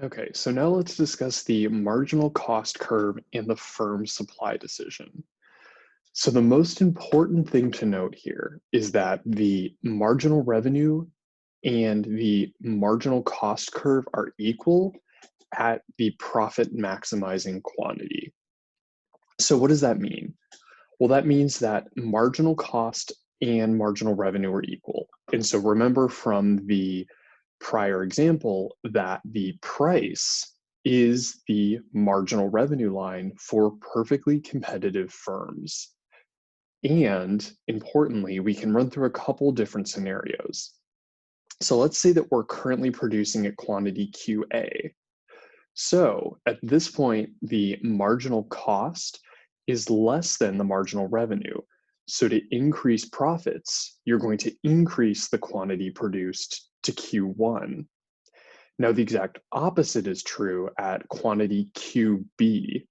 Okay, so now let's discuss the marginal cost curve and the firm supply decision. So the most important thing to note here is that the marginal revenue and the marginal cost curve are equal at the profit maximizing quantity. So what does that mean? Well, that means that marginal cost and marginal revenue are equal. And so remember from the prior example that the price is the marginal revenue line for perfectly competitive firms. And importantly, we can run through a couple different scenarios. So let's say that we're currently producing at quantity QA. So at this point, the marginal cost is less than the marginal revenue. So to increase profits, you're going to increase the quantity produced to Q1. Now, the exact opposite is true at quantity QB.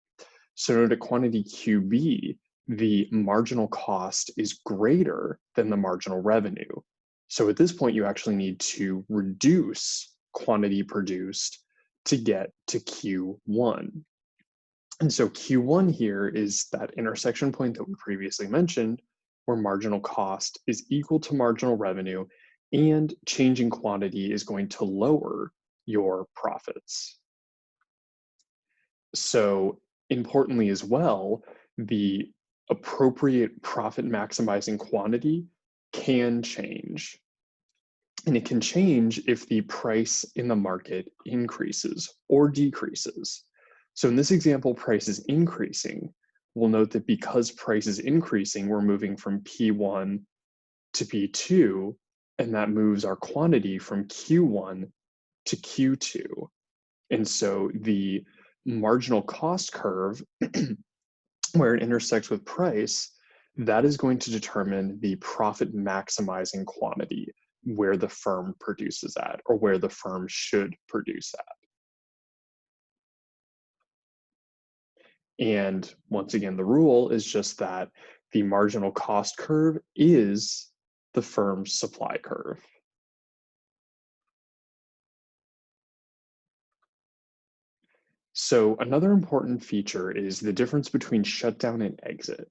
So note at quantity QB, the marginal cost is greater than the marginal revenue. So at this point, you actually need to reduce quantity produced to get to Q1. And so Q1 here is that intersection point that we previously mentioned, where marginal cost is equal to marginal revenue, and changing quantity is going to lower your profits. So importantly as well, the appropriate profit maximizing quantity can change. And it can change if the price in the market increases or decreases. So in this example, price is increasing. We'll note that because price is increasing, we're moving from P1 to P2, and that moves our quantity from Q1 to Q2. And so the marginal cost curve, where it intersects with price, that is going to determine the profit maximizing quantity where the firm produces at, or where the firm should produce at. And once again, the rule is just that the marginal cost curve is the firm's supply curve. So another important feature is the difference between shutdown and exit.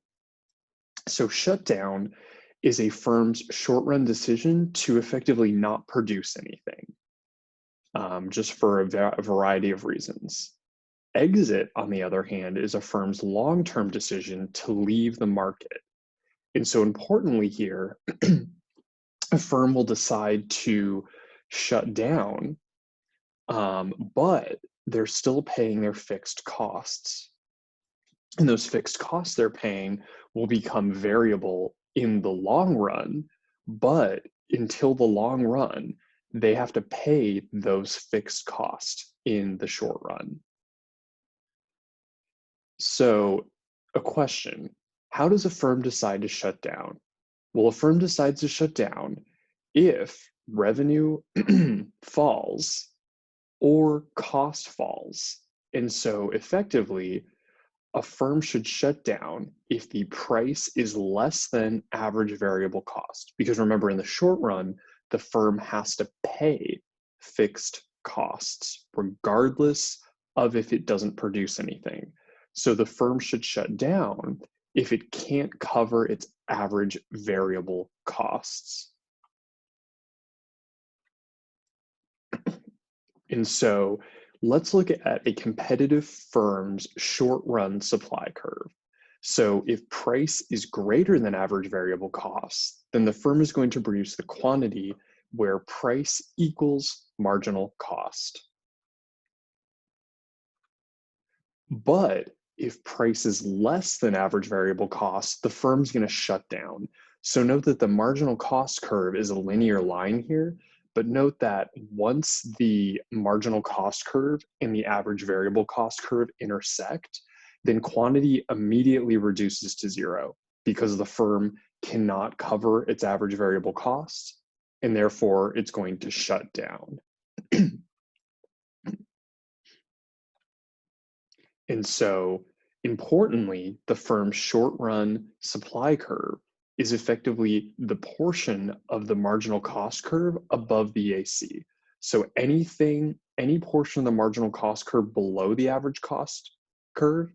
So shutdown is a firm's short-run decision to effectively not produce anything, just for a variety of reasons. Exit, on the other hand, is a firm's long-term decision to leave the market. And so importantly here, a firm will decide to shut down, but they're still paying their fixed costs. And those fixed costs they're paying will become variable in the long run, but until the long run, they have to pay those fixed costs in the short run. So, a question: how does a firm decide to shut down? Well, a firm decides to shut down if revenue falls or cost falls. And so, effectively, a firm should shut down if the price is less than average variable cost. Because remember, in the short run, the firm has to pay fixed costs, regardless of if it doesn't produce anything. So the firm should shut down if it can't cover its average variable costs. And so let's look at a competitive firm's short-run supply curve. So if price is greater than average variable costs, then the firm is going to produce the quantity where price equals marginal cost. But if price is less than average variable cost, the firm's going to shut down. So note that the marginal cost curve is a linear line here, but note that once the marginal cost curve and the average variable cost curve intersect, then quantity immediately reduces to zero because the firm cannot cover its average variable costs, and therefore it's going to shut down. And so, importantly, the firm's short-run supply curve is effectively the portion of the marginal cost curve above the AC. So anything any portion of the marginal cost curve below the average cost curve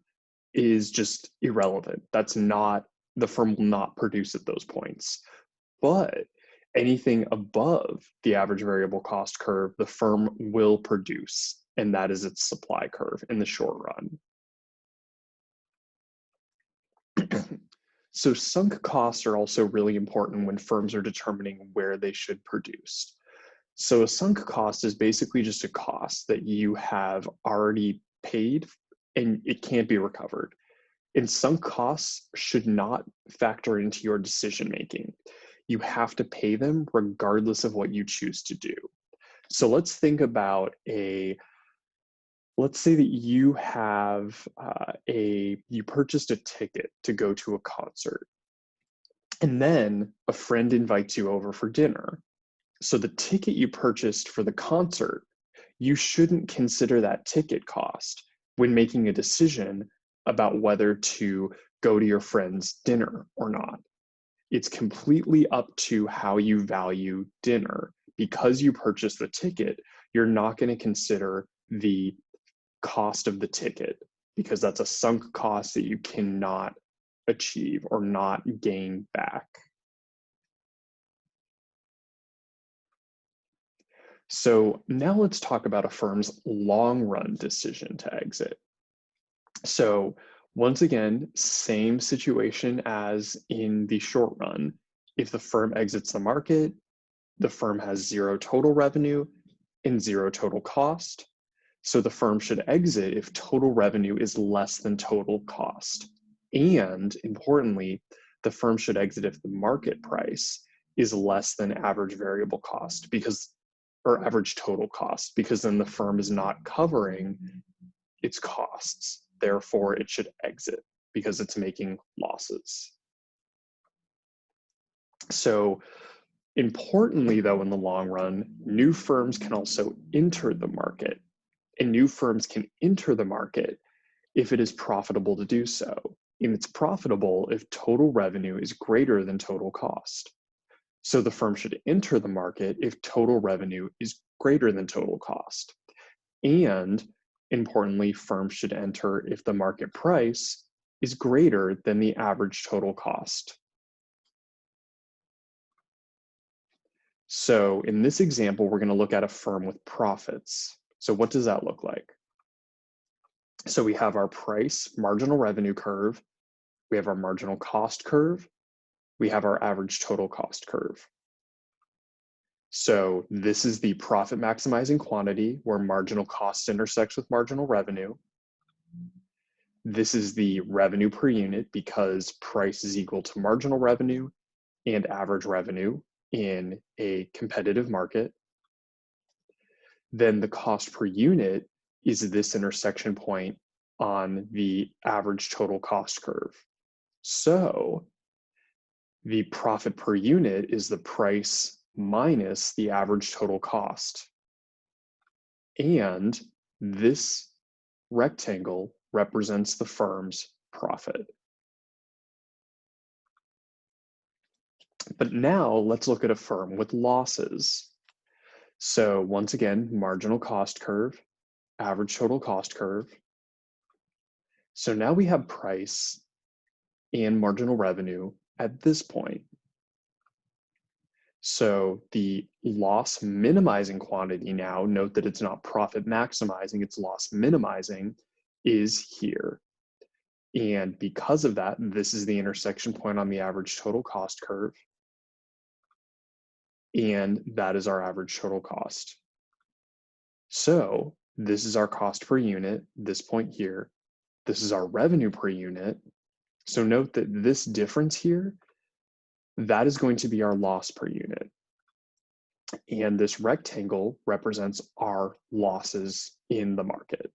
is just irrelevant. That's not, the firm will not produce at those points. But anything above the average variable cost curve, the firm will produce, and that is its supply curve in the short run. So sunk costs are also really important when firms are determining where they should produce. So a sunk cost is basically just a cost that you have already paid and it can't be recovered. And sunk costs should not factor into your decision making. You have to pay them regardless of what you choose to do. So let's think about let's say that you have you purchased a ticket to go to a concert, and then a friend invites you over for dinner. So the ticket you purchased for the concert, you shouldn't consider that ticket cost when making a decision about whether to go to your friend's dinner or not. It's completely up to how you value dinner. Because you purchased the ticket, you're not going to consider the cost of the ticket because that's a sunk cost that you cannot achieve or not gain back. So now let's talk about a firm's long-run decision to exit. So once again, same situation as in the short run. If the firm exits the market, the firm has zero total revenue and zero total cost. So the firm should exit if total revenue is less than total cost. And importantly, the firm should exit if the market price is less than average variable cost or average total cost, because then the firm is not covering its costs. Therefore, it should exit because it's making losses. So importantly, though, in the long run, new firms can also enter the market. And new firms can enter the market if it is profitable to do so. And it's profitable if total revenue is greater than total cost. So the firm should enter the market if total revenue is greater than total cost. And importantly, firms should enter if the market price is greater than the average total cost. So in this example, we're going to look at a firm with profits. So what does that look like? So we have our price marginal revenue curve, we have our marginal cost curve, we have our average total cost curve. So this is the profit maximizing quantity where marginal cost intersects with marginal revenue. This is the revenue per unit because price is equal to marginal revenue and average revenue in a competitive market. Then the cost per unit is this intersection point on the average total cost curve. So the profit per unit is the price minus the average total cost. And this rectangle represents the firm's profit. But now let's look at a firm with losses. So once again, marginal cost curve, average total cost curve. So now we have price and marginal revenue at this point. So the loss minimizing quantity now, note that it's not profit maximizing, it's loss minimizing, is here. And because of that, this is the intersection point on the average total cost curve. And that is our average total cost. So this is our cost per unit, this point here. This is our revenue per unit. So note that this difference here, that is going to be our loss per unit. And this rectangle represents our losses in the market.